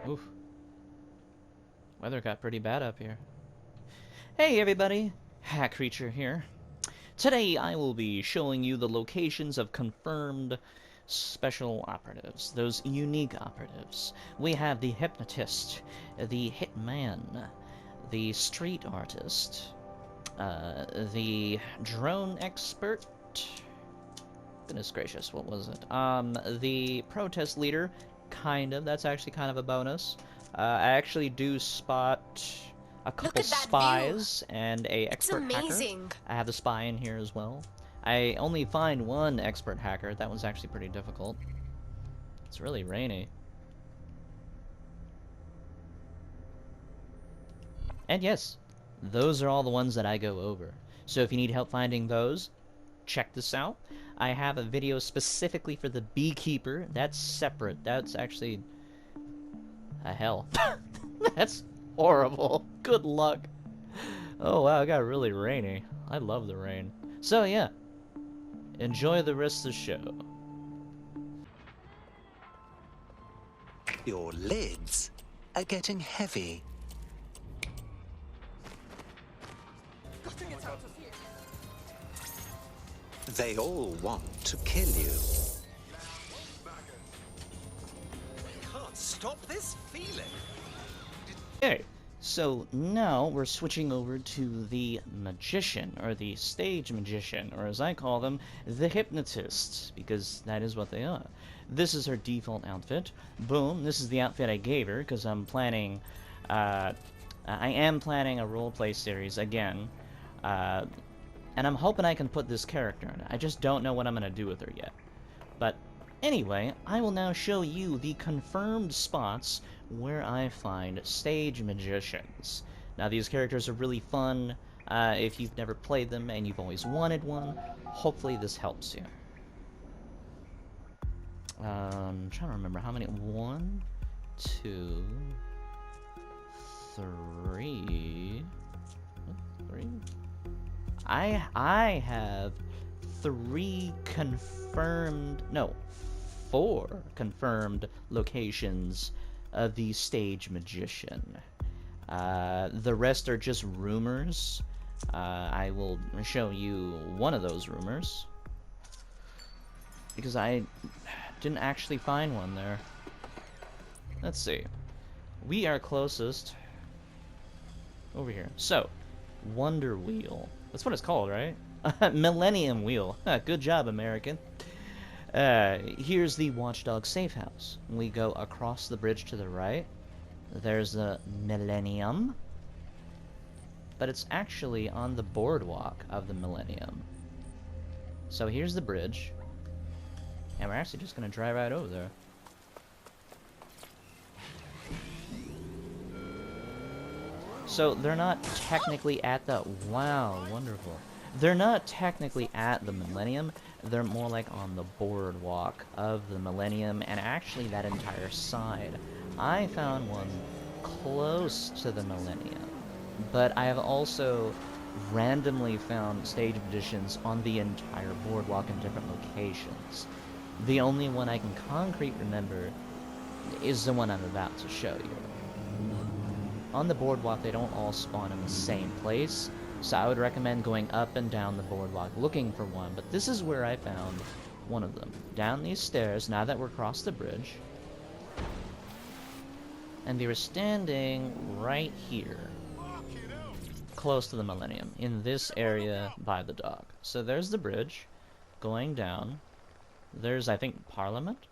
Oof. Weather got pretty bad up here. Hey everybody, Hack Creature here. Today I will be showing you the locations of confirmed special operatives, those unique operatives. We have the Hypnotist, the Hitman, the Street Artist, the Drone Expert. Goodness gracious, what was it? The Protest Leader, kind of. That's actually kind of a bonus. I actually do spot a couple spies and a expert hacker. I have the spy in here as well. I only find one expert hacker. That was actually pretty difficult. It's really rainy. And yes, those are all the ones that I go over. So if you need help finding those, check this out. I have a video specifically for the beekeeper. That's separate. That's actually a hell. That's horrible. Good luck. Oh wow, it got really rainy. I love the rain. So yeah, enjoy the rest of the show. Your lids are getting heavy. They all want to kill you. Can't stop this feeling. Okay, so now we're switching over to the magician, or the stage magician, or as I call them, the hypnotist, because that is what they are. This is her default outfit. Boom, this is the outfit I gave her, because I'm planning, I am planning a roleplay series again, and I'm hoping I can put this character in it. I just don't know what I'm going to do with her yet. But anyway, I will now show you the confirmed spots where I find stage magicians. Now these characters are really fun. If you've never played them and you've always wanted one, hopefully this helps you. I'm trying to remember how many. 1, 2, 3. I have 3 confirmed, no, 4 confirmed locations of the stage magician. The rest are just rumors. I will show you one of those rumors, because I didn't actually find one there. Let's see. We are closest over here. So, Wonder Wheel. That's what it's called, right? Millennium Wheel. Good job, American. Here's the Watchdog Safe House. We go across the bridge to the right. There's the Millennium. But it's actually on the boardwalk of the Millennium. So here's the bridge. And we're actually just going to drive right over there. So they're not technically at the... Wow, wonderful. They're not technically at the Millennium. They're more like on the boardwalk of the Millennium, and actually that entire side. I found one close to the Millennium, but I have also randomly found stage magicians on the entire boardwalk in different locations. The only one I can concretely remember is the one I'm about to show you. On the boardwalk, they don't all spawn in the same place, so I would recommend going up and down the boardwalk looking for one, but this is where I found one of them. Down these stairs, now that we're across the bridge. And they were standing right here, close to the Millennium, in this area by the dock. So there's the bridge, going down. There's, I think, Parliament.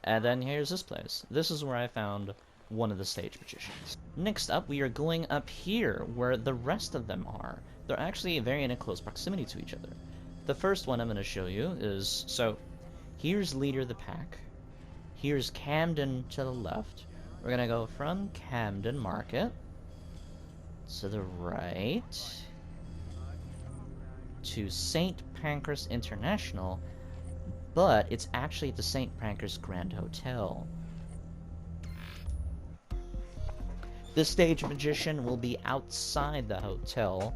And then here's this place. This is where I found one of the stage magicians. Next up, we are going up here, where the rest of them are. They're actually very in a close proximity to each other. The first one I'm going to show you is, so, here's Leader of the Pack. Here's Camden to the left. We're going to go from Camden Market to the right to St. Pancras International, but it's actually at the St. Pancras Grand Hotel. The stage magician will be outside the hotel,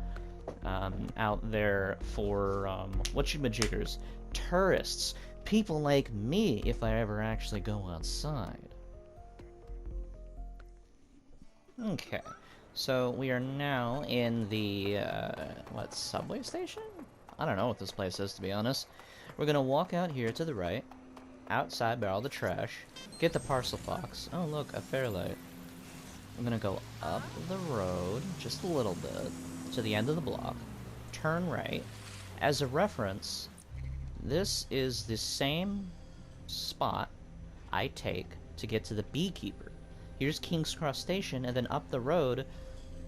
out there for, whatchamajiggers, tourists, people like me, if I ever actually go outside. Okay, so we are now in the, what, subway station? I don't know what this place is, to be honest. We're gonna walk out here to the right, outside by all the trash, get the parcel box. Oh, look, a fairlight. I'm gonna go up the road, just a little bit, to the end of the block, turn right. As a reference, this is the same spot I take to get to the Beekeeper. Here's King's Cross Station, and then up the road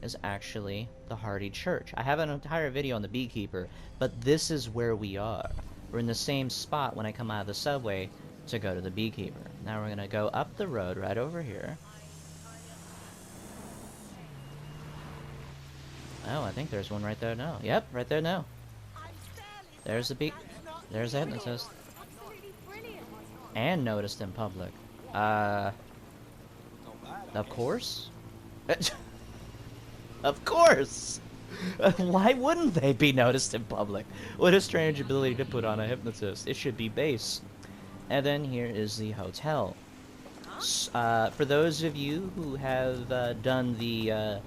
is actually the Hardy Church. I have an entire video on the Beekeeper, but this is where we are. We're in the same spot when I come out of the subway to go to the Beekeeper. Now we're gonna go up the road right over here. Oh, I think there's one right there now. Yep, right there now. There's the There's the Hypnotist. And noticed in public. Of course? Of course! Why wouldn't they be noticed in public? What a strange ability to put on a Hypnotist. It should be base. And then here is the hotel. For those of you who have done the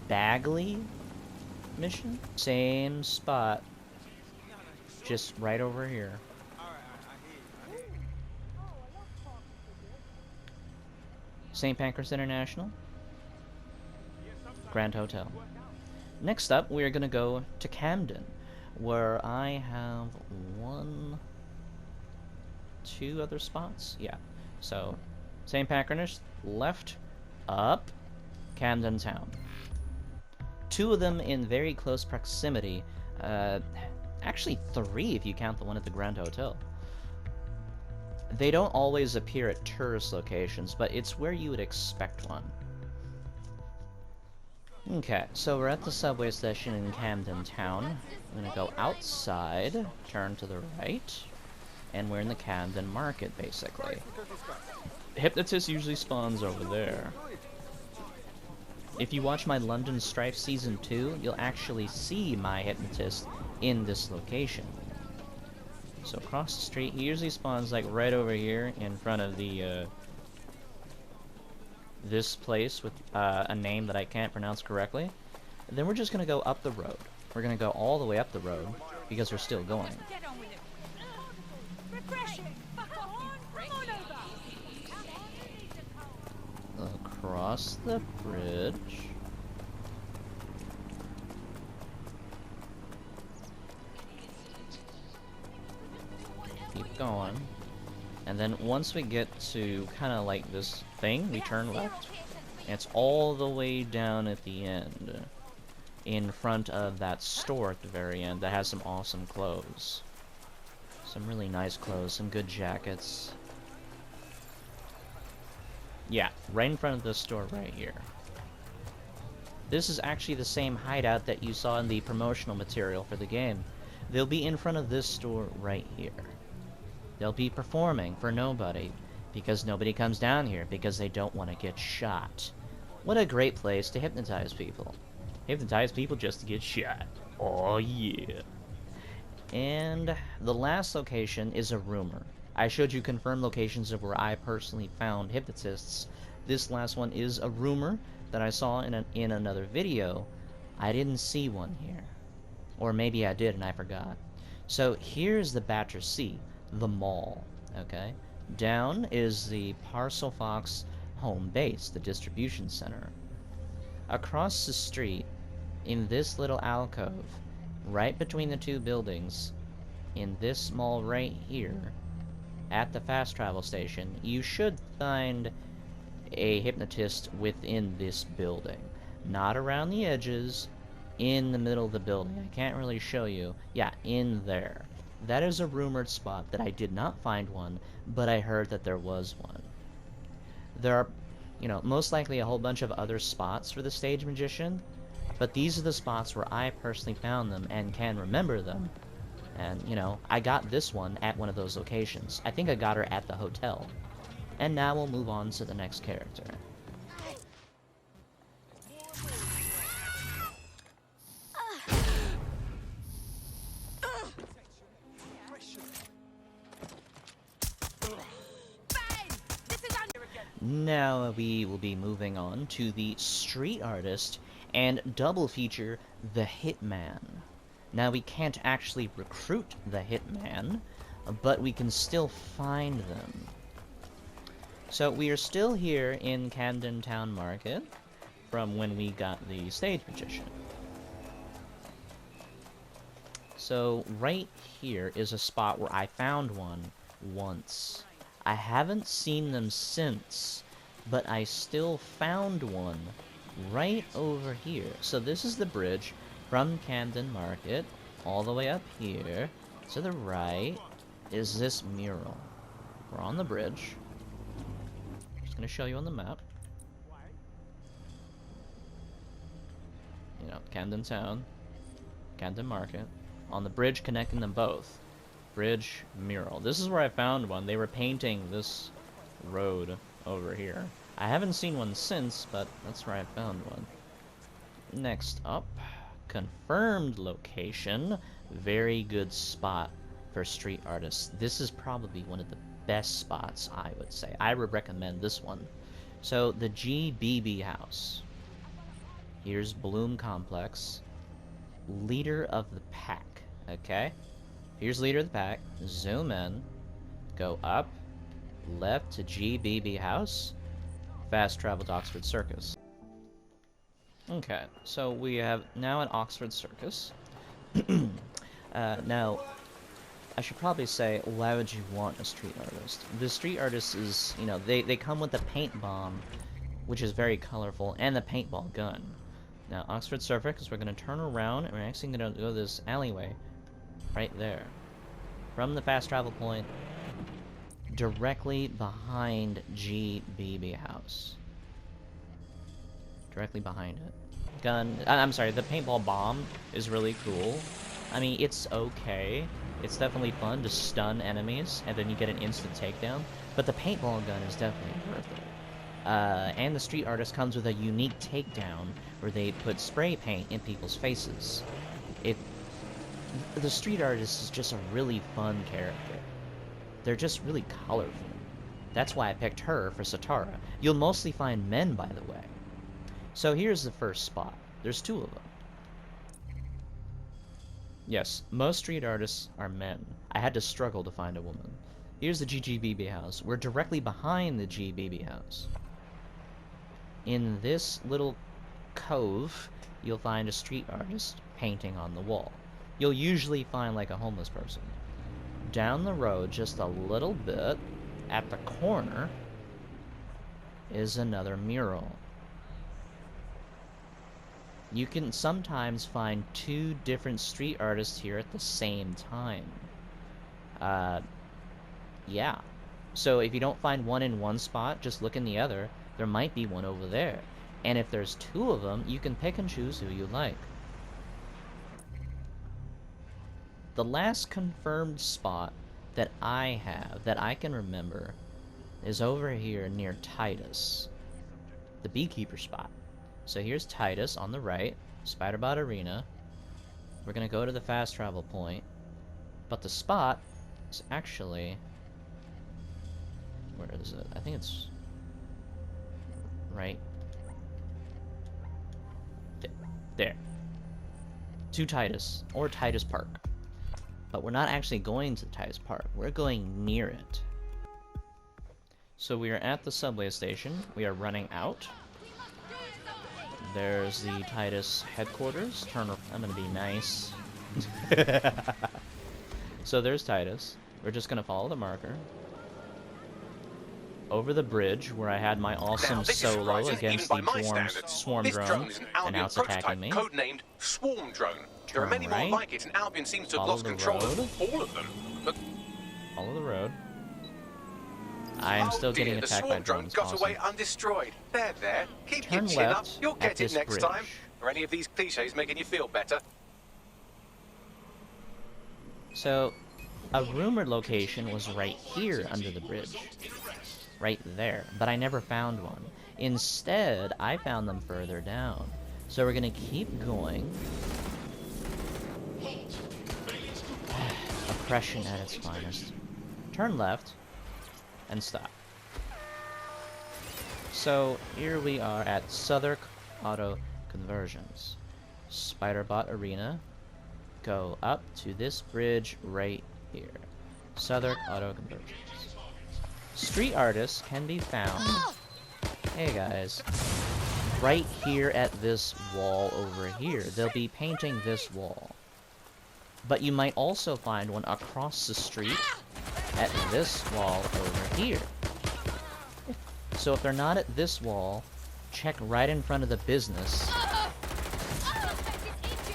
Bagley mission, same spot, just right over here. St. Pancras International, Grand Hotel. Next up, we are going to go to Camden, where I have two other spots. Yeah, so St. Pancras, left, up, Camden Town. Two of them in very close proximity. Actually, three if you count the one at the Grand Hotel. They don't always appear at tourist locations, but it's where you would expect one. Okay, so we're at the subway station in Camden Town. I'm gonna go outside, turn to the right, and we're in the Camden Market, basically. Hypnotist usually spawns over there. If you watch my London Strife Season 2, you'll actually see my Hypnotist in this location. So across the street, he usually spawns like right over here in front of the this place with a name that I can't pronounce correctly. And then we're just gonna go up the road. We're gonna go all the way up the road because we're still going. Across the bridge. Keep going. And then once we get to kind of like this thing, we turn left. And it's all the way down at the end. In front of that store at the very end that has some awesome clothes. Some really nice clothes, some good jackets. Yeah, right in front of the store right here. This is actually the same hideout that you saw in the promotional material for the game. They'll be in front of this store right here. They'll be performing for nobody, because nobody comes down here because they don't want to get shot. What a great place to hypnotize people. Hypnotize people just to get shot. Oh yeah. And the last location is a rumor. I showed you confirmed locations of where I personally found hypnotists. This last one is a rumor that I saw in another video. I didn't see one here. Or maybe I did and I forgot. So here's the Battersea, the mall, okay? Down is the Parcel Fox home base, the distribution center. Across the street, in this little alcove, right between the two buildings, in this mall right here, at the fast travel station, you should find a hypnotist within this building. Not around the edges, in the middle of the building. I can't really show you. Yeah, in there. That is a rumored spot that I did not find one, but I heard that there was one. There are, most likely a whole bunch of other spots for the stage magician, but these are the spots where I personally found them and can remember them. And, I got this one at one of those locations. I think I got her at the hotel. And now we'll move on to the next character. Now we will be moving on to the Street Artist and double feature the Hitman. Now we can't actually recruit the Hitman, but we can still find them. So we are still here in Camden Town Market from when we got the Stage Magician. So right here is a spot where I found one once. I haven't seen them since, but I still found one right over here. So this is the bridge from Camden Market all the way up here. To the right is this mural. We're on the bridge. I'm just going to show you on the map. You know, Camden Town, Camden Market. On the bridge connecting them both. Bridge, mural. This is where I found one. They were painting this road over here. I haven't seen one since, but that's where I found one. Next up, confirmed location. Very good spot for street artists. This is probably one of the best spots, I would say. I would recommend this one. So, the GBB house. Here's Bloom Complex. Leader of the pack. Okay? Here's leader of the pack. Zoom in. Go up. Left to GBB house. Fast travel to Oxford Circus. Okay, so we have now at Oxford Circus. Now, I should probably say, why would you want a street artist? The street artist is, you know, they come with the paint bomb, which is very colorful, and the paintball gun. Now, Oxford Circus, we're going to turn around, and we're actually going to go this alleyway right there. From the fast travel point, directly behind GBB house. Directly behind it. Gun, I'm sorry, the paintball bomb is really cool. I mean, it's okay. It's definitely fun to stun enemies, and then you get an instant takedown. But the paintball gun is definitely worth it. And the street artist comes with a unique takedown where they put spray paint in people's faces. The street artist is just a really fun character. They're just really colorful. That's why I picked her for Satara. You'll mostly find men, by the way. So here's the first spot. There's two of them. Yes, most street artists are men. I had to struggle to find a woman. Here's the GBB house. We're directly behind the GBB house. In this little cove, you'll find a street artist painting on the wall. You'll usually find like a homeless person. Down the road just a little bit, at the corner, is another mural. You can sometimes find two different street artists here at the same time. Yeah. So if you don't find one in one spot, just look in the other. There might be one over there. And if there's two of them, you can pick and choose who you like. The last confirmed spot that I have, that I can remember, is over here near Titus. The beekeeper spot. So here's Titus on the right, Spiderbot Arena. We're gonna go to the fast travel point. But the spot is actually... where is it? I think it's... right there. To Titus, or Titus Park. But we're not actually going to Titus Park. We're going near it. So we are at the subway station. We are running out. There's the Titus headquarters. I'm gonna be nice. So there's Titus. We're just gonna follow the marker. Over the bridge, where I had my awesome solo against the swarm drone, and now it's attacking me. Codenamed Swarm Drone. There are Turn many more right. like it, and Albion seems to have Follow lost the control road. of all of them. But Follow the road. I am still getting the attacked by Swarm Drone drones. got Awesome. away undestroyed. There. Keep Turn your chin up. left You'll at get it this next bridge. time. Or any of these cliches making you feel better. So, a rumored location was right here under the bridge. Right there. But I never found one. Instead, I found them further down. So we're gonna keep going. Oppression at its finest. Turn left and stop. So here we are at Southern Auto Conversions. Spiderbot Arena. Go up to this bridge right here. Southern Auto Conversions. Street artists can be found, hey guys, right here at this wall over here. They'll be painting this wall. But you might also find one across the street at this wall over here. So if they're not at this wall, check right in front of the business,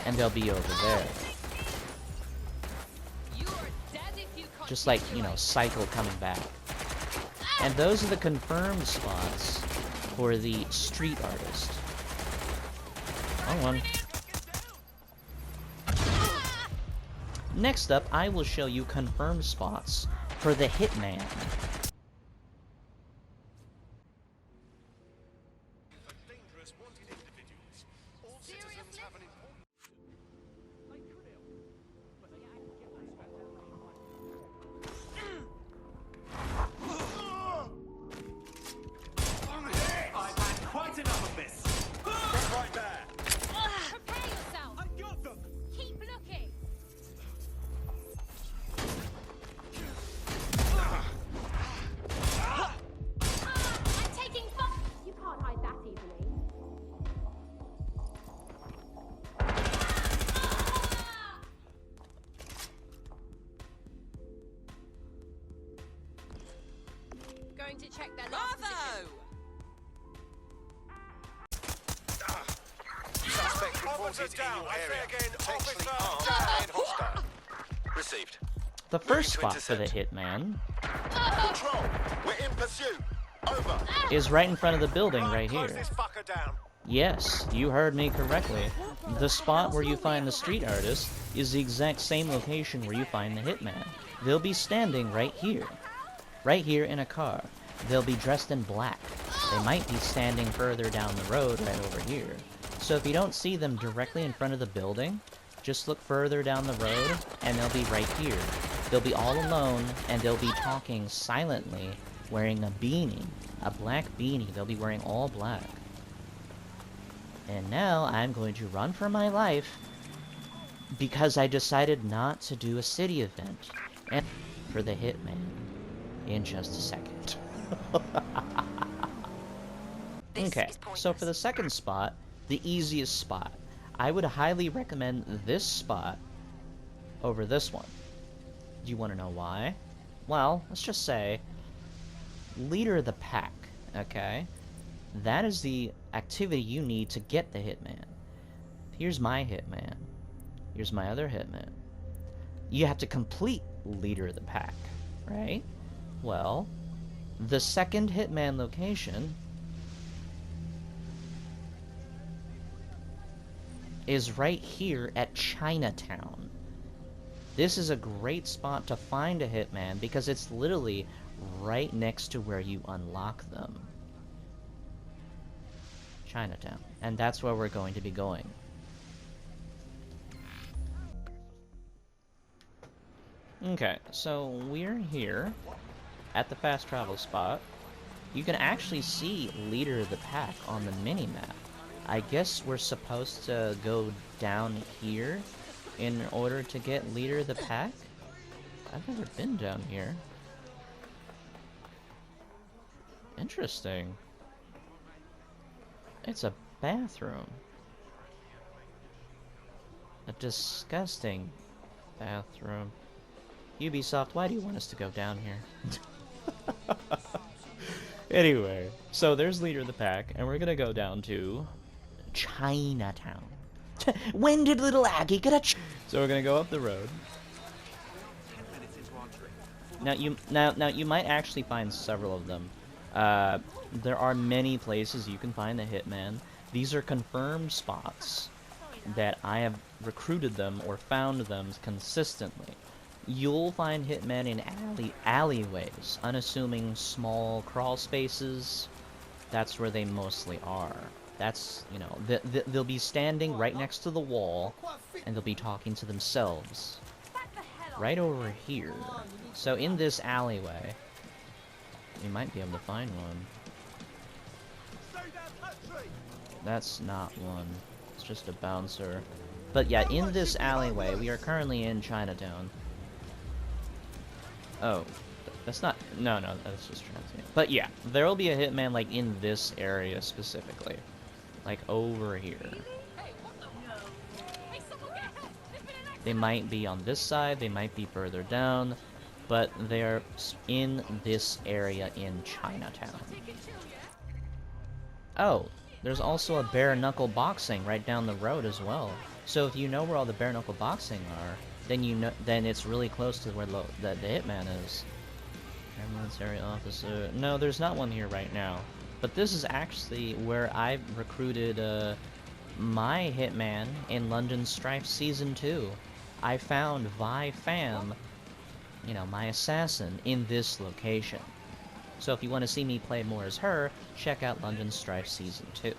and they'll be over there. Just like, you know, cycle coming back. And those are the confirmed spots for the street artist. Wrong one. Next up, I will show you confirmed spots for the Hitman. Going to check their last position. Suspect reported in your area. Potentially armed and hostile. Received. The first spot for the Hitman Control, we're in pursuit. Over. is right in front of the building right Close here. this fucker down. Yes, you heard me correctly. The spot where you find the street artist is the exact same location where you find the Hitman. They'll be standing right here. Right here in a car. They'll be dressed in black. They might be standing further down the road right over here. So if you don't see them directly in front of the building, just look further down the road and they'll be right here. They'll be all alone and they'll be talking silently, wearing a beanie. A black beanie. They'll be wearing all black. And now I'm going to run for my life because I decided not to do a city event. And for the Hitman in just a second. Okay, so for the second spot, the easiest spot, I would highly recommend this spot over this one. Do you want to know why? Well, let's just say, leader of the pack, okay? That is the activity you need to get the Hitman. Here's my Hitman. Here's my other Hitman. You have to complete leader of the pack, right? Well, the second Hitman location is right here at Chinatown. This is a great spot to find a Hitman because it's literally right next to where you unlock them. Chinatown. And that's where we're going to be going. Okay, so we're here at the fast travel spot. You can actually see leader of the pack on the mini-map. I guess we're supposed to go down here in order to get leader of the pack? I've never been down here. Interesting. It's a bathroom. A disgusting bathroom. Ubisoft, why do you want us to go down here? Anyway, so there's leader of the pack, and we're gonna go down to Chinatown. When did little Aggie get a So we're gonna go up the road. Now you might actually find several of them. There are many places you can find the Hitman. These are confirmed spots that I have recruited them or found them consistently. You'll find Hitmen in alleyways, unassuming small crawl spaces. That's where they mostly are. That's, you know, they'll be standing right next to the wall, and they'll be talking to themselves. Right over here. So in this alleyway, you might be able to find one. That's not one. It's just a bouncer. But yeah, in this alleyway, we are currently in Chinatown. Oh, that's not... No, that's just transient. But yeah, there will be a hitman, like, in this area specifically. Like, over here. They might be on this side, they might be further down, but they're in this area in Chinatown. Oh, there's also a bare-knuckle boxing right down the road as well. So if you know where all the bare-knuckle boxing are, then you know, then it's really close to where the hitman is. Military officer. No, there's not one here right now. But this is actually where I recruited my hitman in London Strife Season 2. I found Vi Pham, you know, my assassin, in this location. So if you want to see me play more as her, check out London Strife Season 2.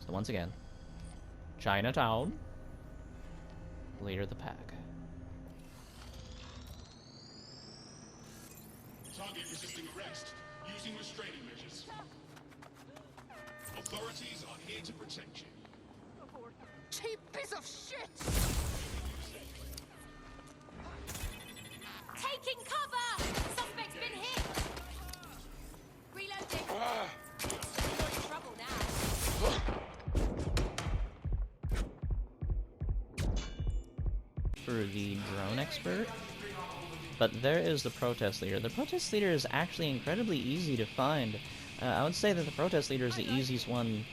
So once again, Chinatown, leader of the pack. Target resisting arrest using restraining measures. Authorities are here to protect you. Cheap piece of shit! Taking cover! Suspect's been hit! Reloading. You're in trouble now. For the drone expert. But there is the protest leader. The protest leader is actually incredibly easy to find. I would say that the protest leader is the easiest one.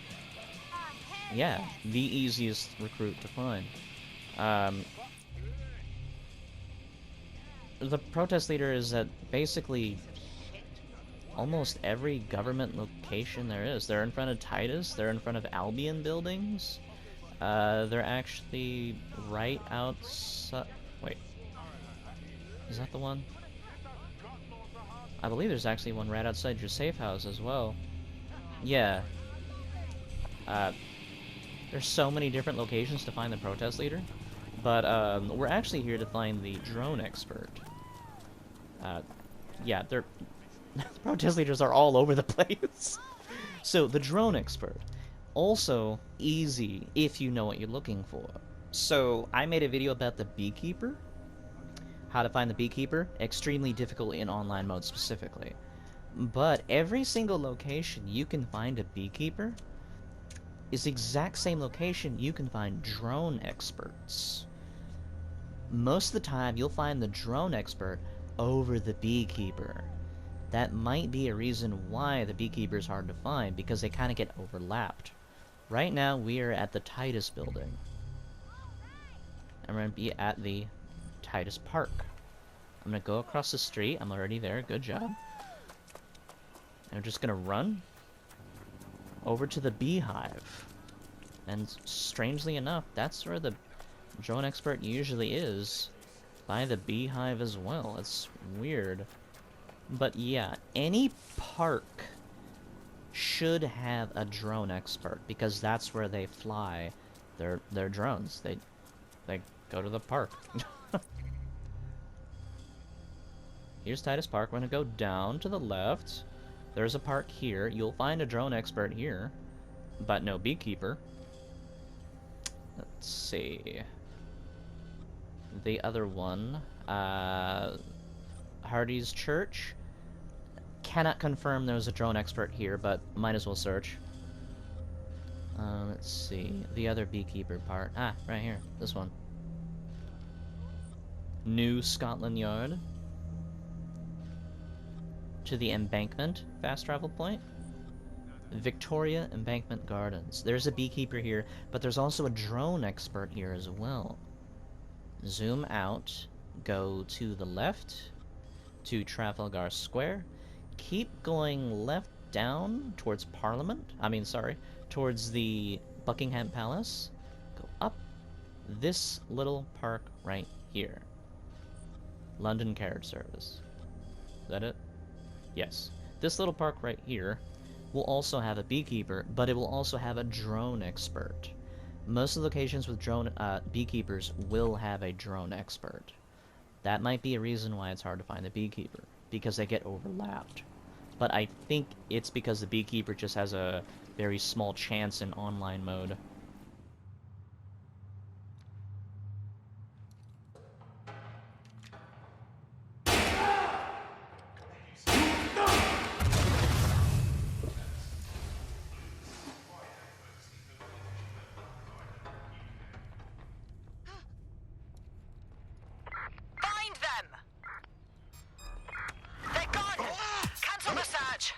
Yeah, the easiest recruit to find. The protest leader is at basically almost every government location there is. They're in front of Titus, they're in front of Albion buildings. They're actually right outside... Wait. Is that the one? I believe there's actually one right outside your safe house as well. Yeah. There's so many different locations to find the protest leader. But, we're actually here to find the drone expert. Yeah, the protest leaders are all over the place. So, the drone expert. Also, easy if you know what you're looking for. So, I made a video about the beekeeper. How to find the beekeeper. Extremely difficult in online mode specifically. But every single location you can find a beekeeper is the exact same location you can find drone experts. Most of the time, you'll find the drone expert over the beekeeper. That might be a reason why the beekeeper is hard to find, because they kind of get overlapped. Right now, we are at the Titus building. I'm going to be at the Titus Park. I'm going to go across the street. I'm already there. Good job. I'm just going to run over to the beehive. And strangely enough, that's where the drone expert usually is. By the beehive as well. It's weird. But yeah, any park should have a drone expert, because that's where they fly their drones. They go to the park. Here's Titus Park. We're gonna go down to the left. There's a park here. You'll find a drone expert here, but no beekeeper. Let's see. The other one, Hardy's Church. Cannot confirm there was a drone expert here, but might as well search. Let's see. The other beekeeper part. Ah, right here. This one. New Scotland Yard. To the Embankment fast travel point. Victoria Embankment Gardens. There's a beekeeper here, but there's also a drone expert here as well. Zoom out. Go to the left. To Trafalgar Square. Keep going left down towards Parliament. Towards the Buckingham Palace. Go up this little park right here. London Carriage Service. Is that it? Yes. This little park right here will also have a beekeeper, but it will also have a drone expert. Most of the locations with drone beekeepers will have a drone expert. That might be a reason why it's hard to find the beekeeper, because they get overlapped. But I think it's because the Beekeeper just has a very small chance in online mode. Find them! They're gone! Cancel the search!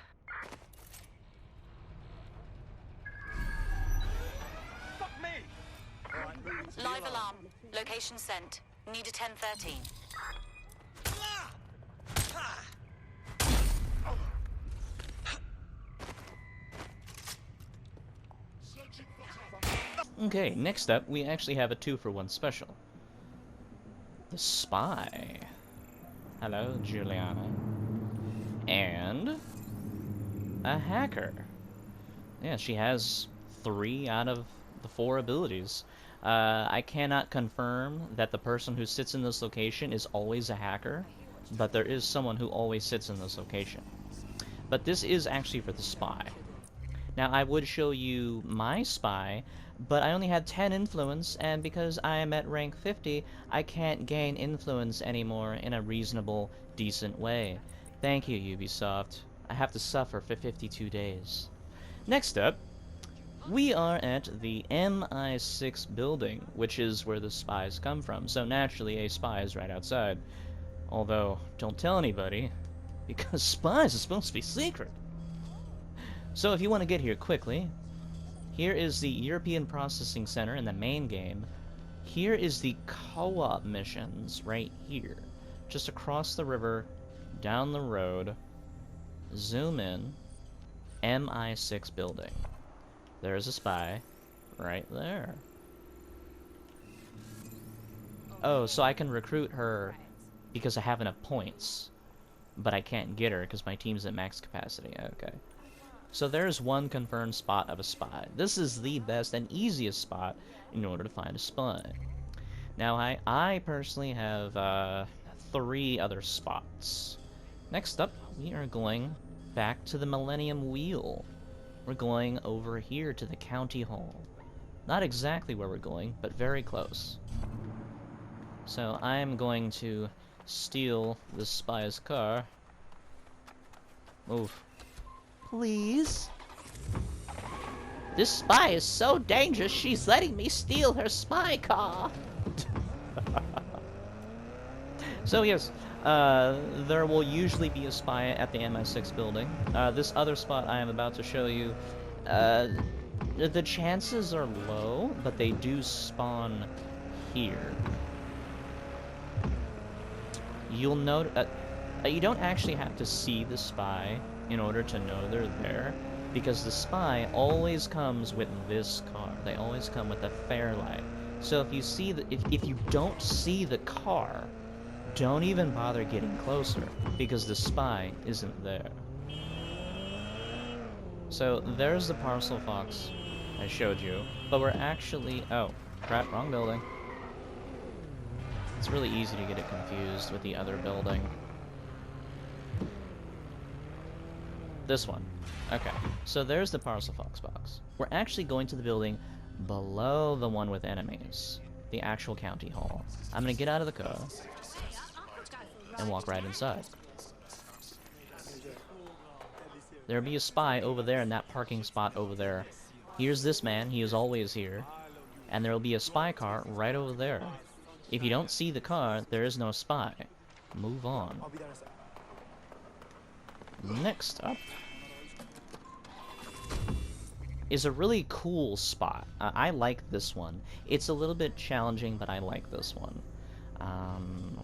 Fuck me! Live alarm. Location sent. Need a 1013. Okay, next up, we actually have a 2-for-1 special. The Spy. Hello, Juliana. And a hacker. Yeah, she has 3 out of the 4 abilities. I cannot confirm that the person who sits in this location is always a hacker, but there is someone who always sits in this location. But this is actually for the Spy. Now, I would show you my Spy, but I only had 10 influence, and because I am at rank 50, I can't gain influence anymore in a reasonable, decent way. Thank you, Ubisoft. I have to suffer for 52 days. Next up, we are at the MI6 building, which is where the spies come from, so naturally a spy is right outside. Although, don't tell anybody, because spies are supposed to be secret. So if you want to get here quickly, here is the European Processing Center in the main game. Here is the co-op missions right here. Just across the river, down the road, zoom in, MI6 building. There's a spy right there. Oh, so I can recruit her because I have enough points, but I can't get her because my team's at max capacity. Okay. So there's one confirmed spot of a spy. This is the best and easiest spot in order to find a spy. Now, I personally have 3 other spots. Next up, we are going back to the Millennium Wheel. We're going over here to the County Hall. Not exactly where we're going, but very close. So I'm going to steal the spy's car. Move. Please? This spy is so dangerous, she's letting me steal her spy car. So yes, there will usually be a spy at the MI6 building. This other spot I am about to show you, the chances are low, but they do spawn here. You'll note, you don't actually have to see the spy in order to know they're there, because the spy always comes with this car. They always come with a Fairlight. So if you see if you don't see the car, don't even bother getting closer, because the spy isn't there. So there's the parcel fox I showed you, but we're actually, oh crap, wrong building. It's really easy to get it confused with the other building. This one. Okay, so there's the parcel fox box. We're actually going to the building below the one with enemies, the actual county hall. I'm gonna get out of the car and walk right inside. There'll be a spy over there in that parking spot over there. Here's this man, he is always here. And there'll be a spy car right over there. If you don't see the car, there is no spy. Move on. Next up is a really cool spot. I like this one. It's a little bit challenging, but I like this one.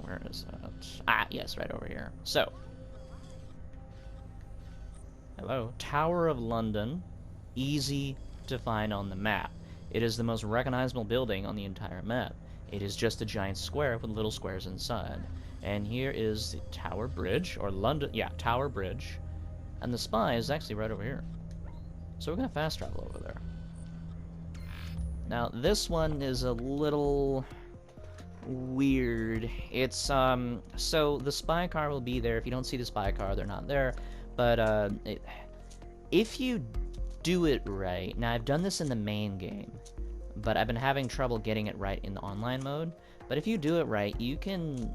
Where is that? Ah, yes, right over here. So, hello. Tower of London. Easy to find on the map. It is the most recognizable building on the entire map. It is just a giant square with little squares inside. And here is the Tower Bridge, or London, yeah, Tower Bridge. And the spy is actually right over here. So we're gonna fast travel over there. Now, this one is a little weird. It's, so the spy car will be there. If you don't see the spy car, they're not there. But if you do it right, now I've done this in the main game, but I've been having trouble getting it right in the online mode. But if you do it right, you can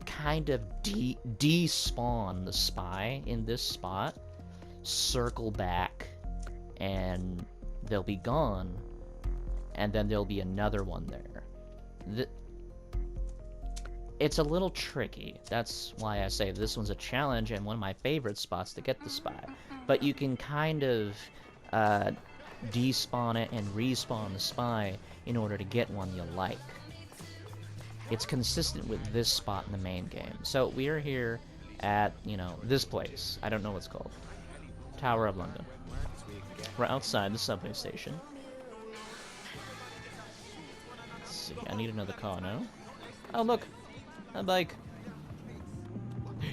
kind of despawn the spy in this spot, circle back, and they'll be gone, and then there'll be another one there. It's a little tricky. That's why I say this one's a challenge and one of my favorite spots to get the spy. But you can kind of despawn it and respawn the spy in order to get one you like. It's consistent with this spot in the main game. So we are here at, you know, this place. I don't know what it's called. Tower of London. We're outside the subway station. Let's see, I need another car now. Oh, look! A bike.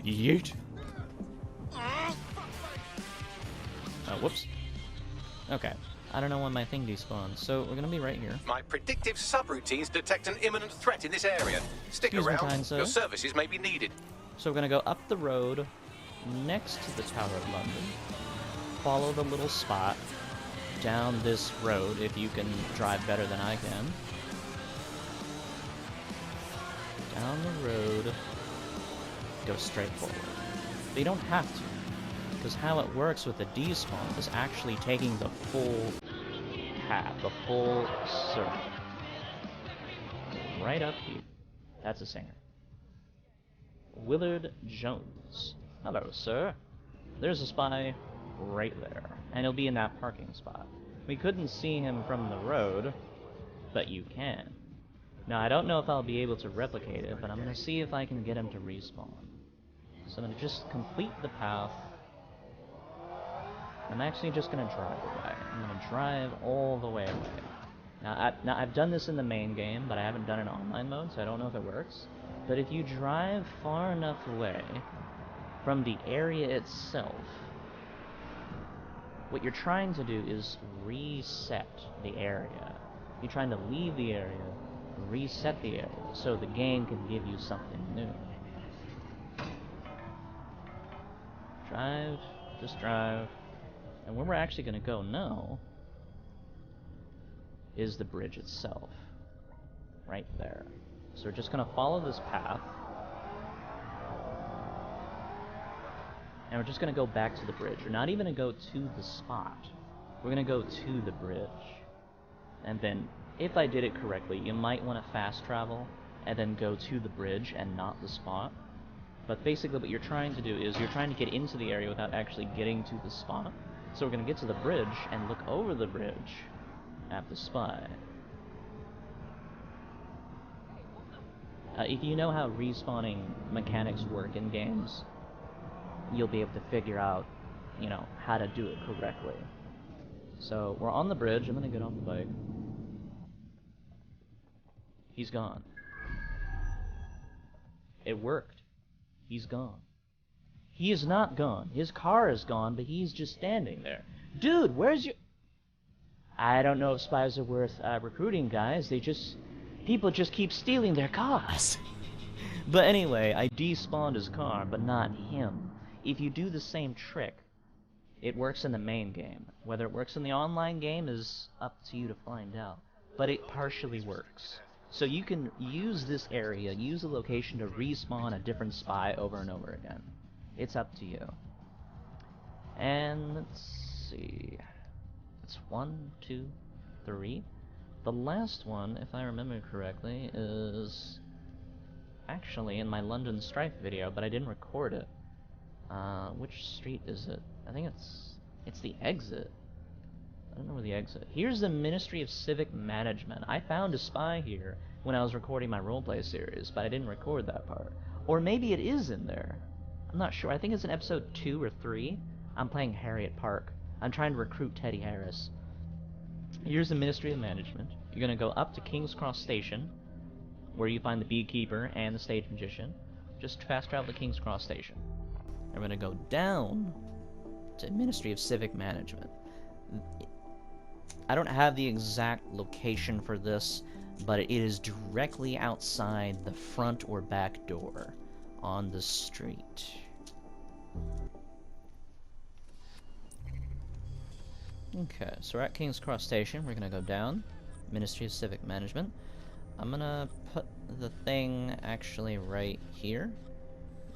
Yeet! Oh, whoops. Okay. I don't know when my thing despawns, so we're gonna be right here. My predictive subroutines detect an imminent threat in this area. Stick Excuse me, around. kind sir. Your services may be needed. So we're gonna go up the road next to the Tower of London. Follow the little spot down this road if you can drive better than I can. Down the road, go straight forward. But you don't have to, because how it works with the despawn is actually taking the full path, the full circle. Right up here. That's a singer. Willard Jones. Hello, sir. There's a spy right there, and he'll be in that parking spot. We couldn't see him from the road, but you can. Now, I don't know if I'll be able to replicate it, but I'm going to see if I can get him to respawn. So I'm going to just complete the path. I'm actually just going to drive away. I'm going to drive all the way away. Now, I've done this in the main game, but I haven't done it in online mode, so I don't know if it works. But if you drive far enough away from the area itself, what you're trying to do is reset the area. You're trying to leave the area, reset the area, so the game can give you something new. Drive, just drive. And where we're actually going to go now is the bridge itself. Right there. So we're just going to follow this path. And we're just going to go back to the bridge. We're not even going to go to the spot. We're going to go to the bridge. And then, if I did it correctly, you might want to fast travel and then go to the bridge and not the spot. But basically what you're trying to do is you're trying to get into the area without actually getting to the spot. So we're going to get to the bridge and look over the bridge at the spy. If you know how respawning mechanics work in games, you'll be able to figure out, you know, how to do it correctly. So we're on the bridge. I'm going to get off the bike. He's gone. It worked. He's gone. He is not gone. His car is gone, but he's just standing there. Dude, where's your... I don't know if spies are worth recruiting, guys. People just keep stealing their cars. But anyway, I despawned his car, but not him. If you do the same trick, it works in the main game. Whether it works in the online game is up to you to find out. But it partially works. So you can use this area, use the location to respawn a different spy over and over again. It's up to you. And let's see. It's 1, 2, 3. The last one, if I remember correctly, is actually in my London Strife video, but I didn't record it. Which street is it? I think it's the exit. I don't know where the exit. Here's the Ministry of Civic Management. I found a spy here when I was recording my roleplay series, but I didn't record that part. Or maybe it is in there. I'm not sure. I think it's in episode 2 or 3. I'm playing Harriet Park. I'm trying to recruit Teddy Harris. Here's the Ministry of Management. You're going to go up to King's Cross Station, where you find the Beekeeper and the Stage Magician. Just fast travel to King's Cross Station. I'm going to go down to Ministry of Civic Management. I don't have the exact location for this, but it is directly outside the front or back door on the street. Okay, so we're at King's Cross Station. We're gonna go down. Ministry of Civic Management. I'm gonna put the thing actually right here.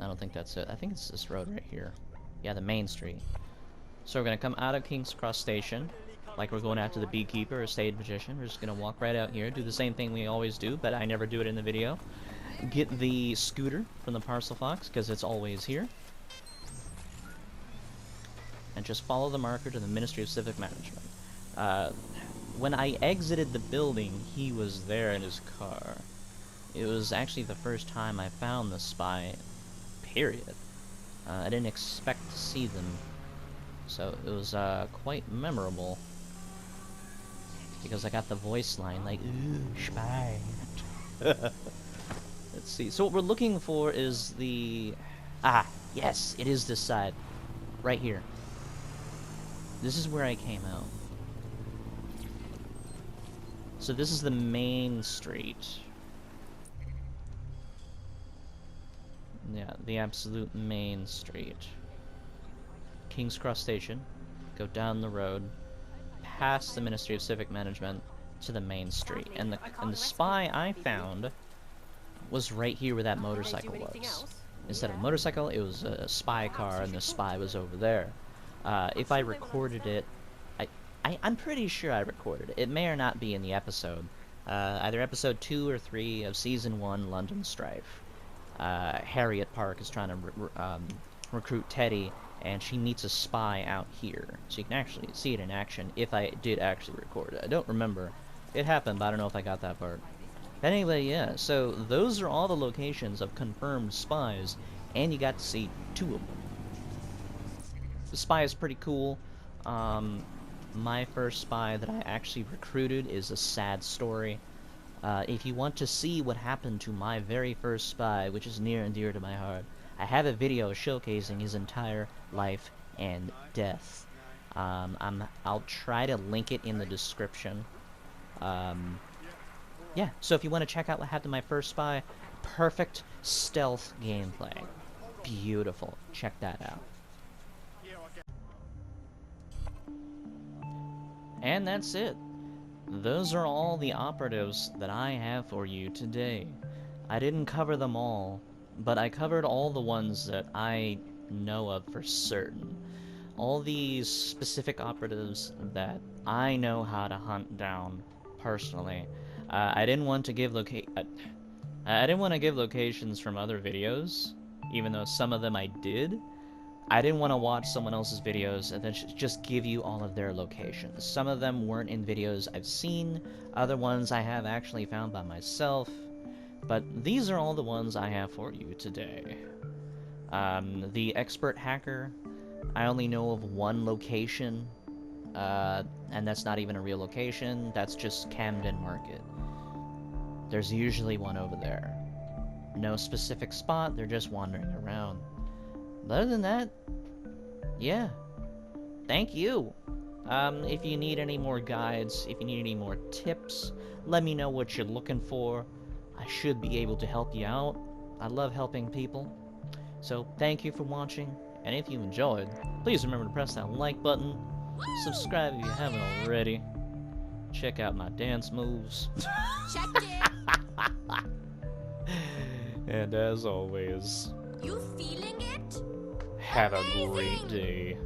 I don't think that's it. I think it's this road right here. Yeah, the main street. So we're gonna come out of King's Cross Station, like we're going after the Beekeeper or Stage Magician. We're just gonna walk right out here, do the same thing we always do, but I never do it in the video. Get the scooter from the Parcel Fox, because it's always here. And just follow the marker to the Ministry of Civic Management. When I exited the building, he was there in his car. It was actually the first time I found the spy, period. I didn't expect to see them, so it was quite memorable. Because I got the voice line, like, ooh, spy. Let's see, so what we're looking for is the... Ah, yes, it is this side. Right here. This is where I came out. So this is the main street. Yeah, the absolute main street. King's Cross Station. Go down the road, past the Ministry of Civic Management, to the main street. And the spy I found was right here where that motorcycle was. Instead of a motorcycle, it was a spy car, and the spy was over there. If I recorded it, I'm pretty sure I recorded it. It may or not be in the episode. Either episode 2 or 3 of Season 1, London Strife. Harriet Park is trying to recruit Teddy, and she meets a spy out here. So you can actually see it in action if I did actually record it. I don't remember. It happened, but I don't know if I got that part. But anyway, yeah, so those are all the locations of confirmed spies, and you got to see 2 of them. The spy is pretty cool. My first spy that I actually recruited is a sad story. If you want to see what happened to my very first spy, which is near and dear to my heart, I have a video showcasing his entire life and death. I'll try to link it in the description. Yeah, so if you want to check out what happened to my first spy, perfect stealth gameplay. Beautiful. Check that out. And that's it. Those are all the operatives that I have for you today. I didn't cover them all, but I covered all the ones that I know of for certain. All these specific operatives that I know how to hunt down personally. I didn't want to give locations from other videos, even though some of them I did. I didn't want to watch someone else's videos and then just give you all of their locations. Some of them weren't in videos I've seen, other ones I have actually found by myself, but these are all the ones I have for you today. The expert hacker, I only know of one location, and that's not even a real location, that's just Camden Market. There's usually one over there. No specific spot, they're just wandering around. But other than that, yeah, thank you. If you need any more guides, if you need any more tips, let me know what you're looking for. I should be able to help you out. I love helping people. So thank you for watching, and if you enjoyed, please remember to press that like button, subscribe if you haven't already, check out my dance moves, Check it. and as always, You feeling it? have a great day.